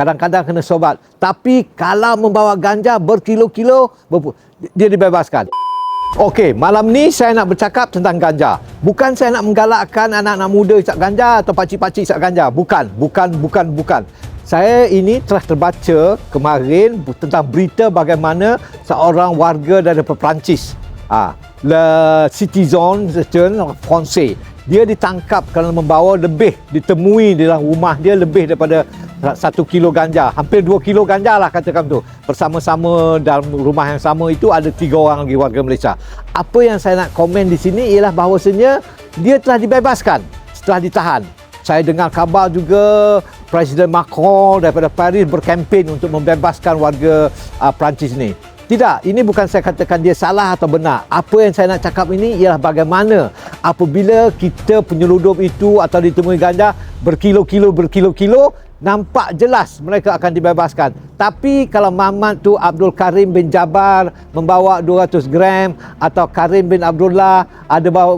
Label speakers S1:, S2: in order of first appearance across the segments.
S1: kadang-kadang kena sobat. Tapi kalau membawa ganja berkilo-kilo, dia dibebaskan. Okey, malam ni saya nak bercakap tentang ganja. Bukan saya nak menggalakkan anak-anak muda isap ganja atau pakcik-pakcik isap ganja. Bukan. Saya ini telah terbaca kemarin tentang berita bagaimana seorang warga dari Perancis, Le Citizen Français, dia ditangkap kerana membawa ditemui di dalam rumah dia lebih daripada 1 kilo ganja, hampir 2 kilo ganja lah katakan tu. Bersama-sama dalam rumah yang sama itu ada 3 orang lagi warga Malaysia. Apa yang saya nak komen di sini ialah bahawasanya dia telah dibebaskan setelah ditahan. Saya dengar kabar juga Presiden Macron daripada Paris berkempen untuk membebaskan warga Perancis ni. Tidak, ini bukan saya katakan dia salah atau benar. Apa yang saya nak cakap ini ialah bagaimana apabila kita penyeludup itu atau ditemui ganja berkilo-kilo, nampak jelas mereka akan dibebaskan. Tapi kalau Mamat tu Abdul Karim bin Jabbar membawa 200 gram atau Karim bin Abdullah ada bawa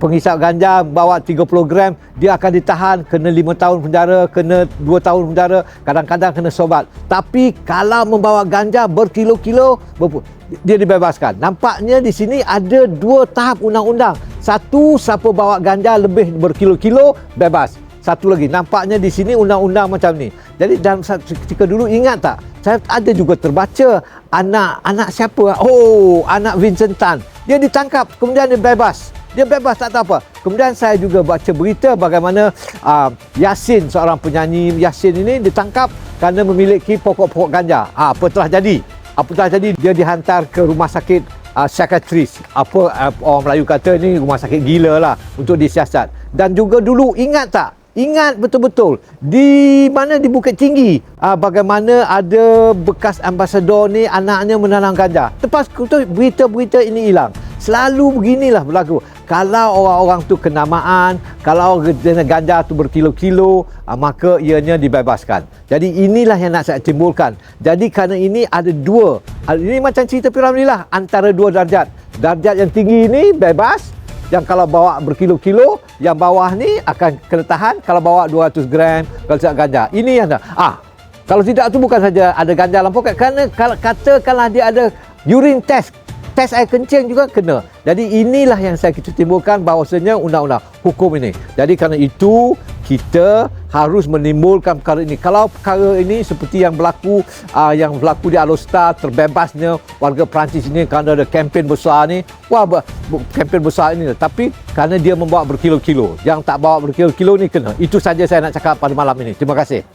S1: penghisap ganja bawa 30 gram, dia akan ditahan, kena 5 tahun penjara, kena 2 tahun penjara, kadang-kadang kena sobat. Tapi kalau membawa ganja berkilo-kilo, dia dibebaskan. Nampaknya di sini ada 2 tahap undang-undang. Satu, siapa bawa ganja lebih berkilo-kilo bebas. Satu lagi, nampaknya di sini undang-undang macam ni. Jadi dalam ketika dulu, ingat tak? Saya ada juga terbaca anak siapa? Anak Vincent Tan. Dia ditangkap, kemudian dia bebas. Dia bebas tak tahu apa. Kemudian saya juga baca berita bagaimana Yasin, seorang penyanyi Yasin ini ditangkap kerana memiliki pokok-pokok ganja. Apa telah jadi? Dia dihantar ke rumah sakit psikiatris. Orang Melayu kata ni rumah sakit gila lah untuk disiasat. Dan juga dulu, ingat tak? Ingat betul-betul di mana di Bukit Tinggi bagaimana ada bekas ambasador ni anaknya menanam ganja. Lepas tu berita-berita ini hilang. Selalu beginilah berlaku. Kalau orang-orang tu kenamaan, kalau ganja tu berkilo-kilo, maka ianya dibebaskan. Jadi inilah yang nak saya timbulkan. Jadi kerana ini ada 2. Ini macam cerita Piramli lah, antara 2 darjat. Darjat yang tinggi ini bebas. Yang kalau bawa berkilo-kilo, yang bawah ni akan kena tahan kalau bawa 200 gram kalau tidak ganja. Ini yang kalau tidak tu bukan saja ada ganja dalam poket, kerana kalau katakanlah dia ada urine test air kencing juga kena. Jadi inilah yang saya timbulkan bahawasanya undang-undang hukum ini. Jadi kerana itu kita harus menimbulkan perkara ini. Kalau perkara ini seperti yang berlaku di Alostar, terbebasnya warga Perancis ini kerana ada kempen besar ni. Kempen besar ini. Tapi kerana dia membawa berkilo-kilo. Yang tak bawa berkilo-kilo ni kena. Itu saja saya nak cakap pada malam ini. Terima kasih.